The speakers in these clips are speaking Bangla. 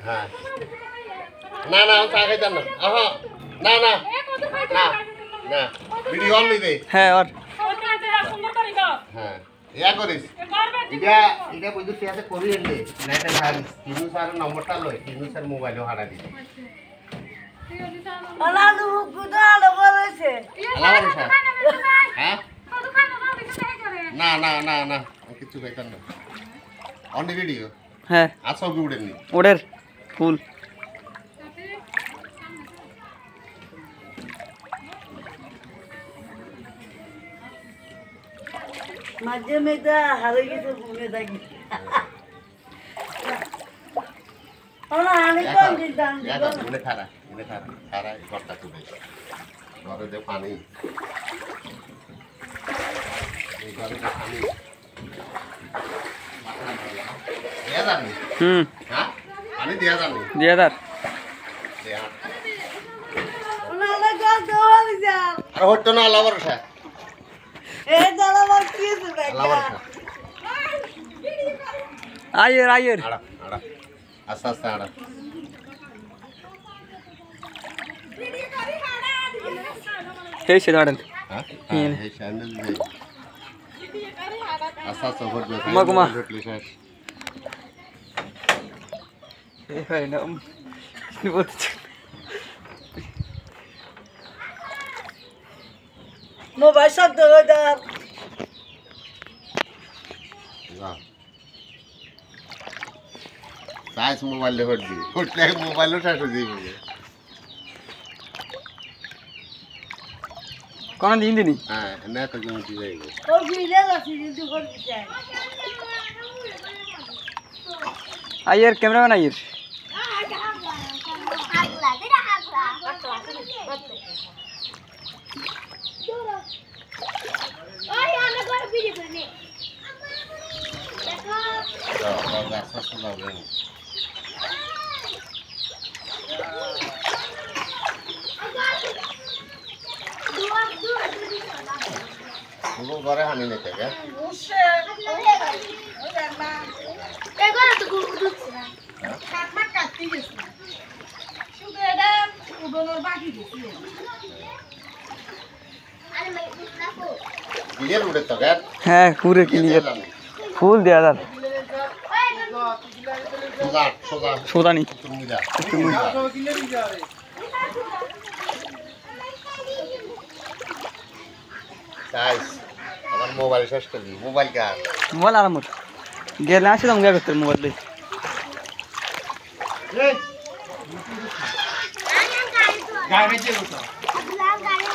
হ্যাঁ না না চা খাইতাম না না না না না ভিডিও অন নিবে হ্যাঁ আর হ্যাঁ ইয়া করিস এটা এটা বুঝু তুই আছে করি এলে নাইটা সারিস তিনু স্যার নম্বরটা লই তিনু স্যার মোবাইলও হারা দিবি আলাদু কুদাল বলেছে আলাদা স্যার হ্যাঁ না না না না কিছু খাইতাম না অন ভিডিও হ্যাঁ আচ্ছা ওকে উড়েননি ওডের ফুল মাঝে মেয়েটা হারে গেছে ঘুমে থাকি আমরা অনেক কম দিতাম উনি খারা খারা ঘরটা তুলে ঘরে যে পানি এই ঘরে যে পানি দেয়া যাবে হ্যাঁ পানি দেয়া যাবে দিয়ে দার দেয়া ওনারা গাছ দেওয়া দিছে আর হতো না আল্লাহ ভরসা এই দাঁড়া আমার কি আছে আল্লাহ ভরসা আয়ের আয়ের আড়া আড়া আস্তে আস্তে আড়া এই সে দাঁড়ান হ্যাঁ এই স্যান্ডেল দে আস্তে আস্তে হটবে ঘুমা, ঘুমা। শেষ এই ভাই না কি বলছিস মোবাইল শব্দ হয়ে দাঁড় যা সাইজ মোবাইলে হটবি হটলে মোবাইলও শেষ হয়ে যাবে কোন দিন দিনি হ্যাঁ না তো জমি যাইবে ও ভিড়ে গেছে কিন্তু করতে চাই আয়ের ক্যামেরাম্যান আয়ের আস্তে আস্তে যাবে পুরো ঘরে হানি নেই থাকে ক্লিয়ার উঠে তো গার হ্যাঁ পুরে ক্লিয়ার ফুল দেয়া দার সোজা সোজা সোদানি তুমি যা গাইস আমার মোবাইল শেষ করবি মোবাইল কার মোবাইল আরামত গেলে আসে তো গিয়ে করতে মোবাইল লই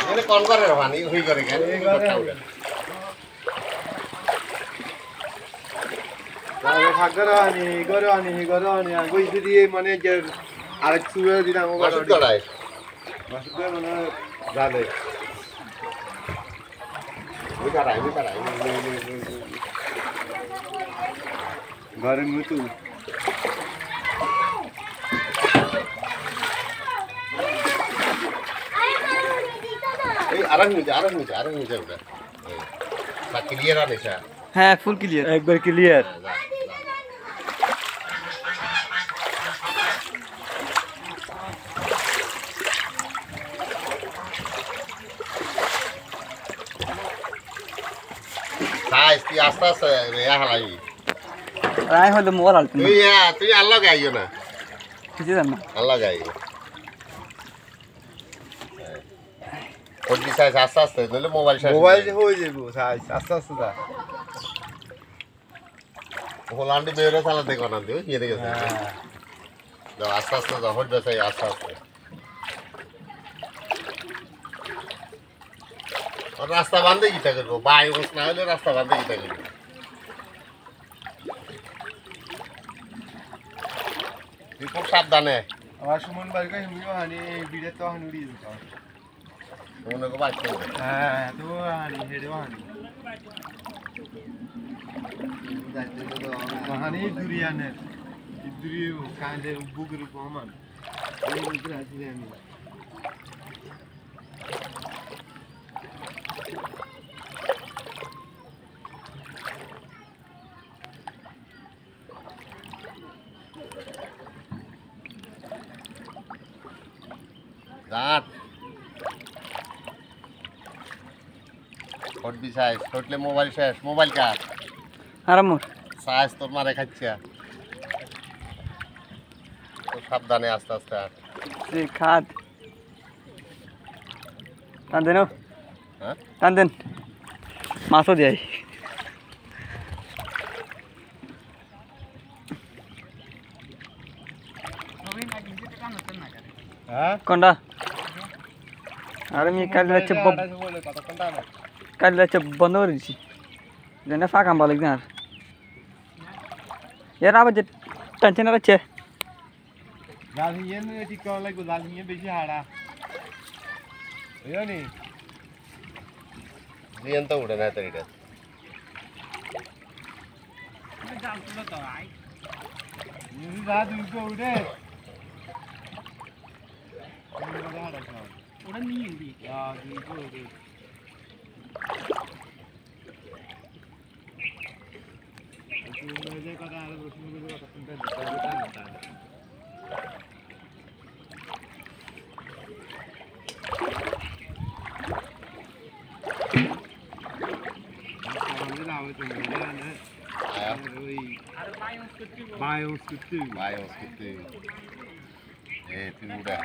মানে কোন করে রানি হই করে কেন গরনি আর বইতে দিয়ে মানে যে আরেক সুরে দিলাম ও মাসুদ দড়াই মাসুদ মানে জানে ওই দড়াই ঘরে মৃত্যু এই আরং নিচে ওটা তা ক্লিয়ার আনিছা হ্যাঁ ফুল ক্লিয়ার একবার ক্লিয়ার সাইজ তুই আস্তে আস্তে রেয়া হালাই রায় হলো মোবাইল আলতে তুই আল্লাহ গাইও না কিছু জান না আল্লাহ গাইও ওটি সাইজ আস্তে আস্তে নইলে মোবাইল শেষ মোবাইল যে হয়ে যাবো সাইজ আস্তে আস্তে যা হোলান্ডি বেরে চালা দেখো না দিও ইয়ে দেখেছে হ্যাঁ যাও আস্তে আস্তে যাও হইবে চাই আস্তে আস্তে আর রাস্তা বান্ধে কি করবো বাই ওস না হলে রাস্তা বান্ধে কি করবো তুই খুব সাবধানে আমার সুমন বাড়িতে হিমিও হানি বিড়ে তো হানি উড়িয়ে দিত মনে করবো বাচ্চা হ্যাঁ তো হানি হেডেও হানি হানি দুরিয়ানের দুরিও কাঁদে বুকের উপর আমার এই মুখে আসি আমি দাঁত ঠোঁট বিছাইস ঠোঁটলে মোবাইল শেষ মোবাইল কার আরামুর সাইজ তোর মারে খাচ্ছে তো সাবধানে আস্তে আস্তে আর সে খাদ টান দেন হ্যাঁ টান দেন মাছও দেয় হ্যাঁ কোনটা আরে আমি কাল রাতে বন্ধ করে দিছি যেন ফাঁকা ভালো লাগছে আর এর আবার যে টেনশন আছে জাল হিয়ে ঠিক করা লাগবে জাল হিয়ে বেশি হাড়া বুঝলি দিন তো উঠে না তোর এটা রাত উঠে উঠে ওটা নিয়ে দি কথা আর কথা Bios kutu. Bios gitu. Tuh udah.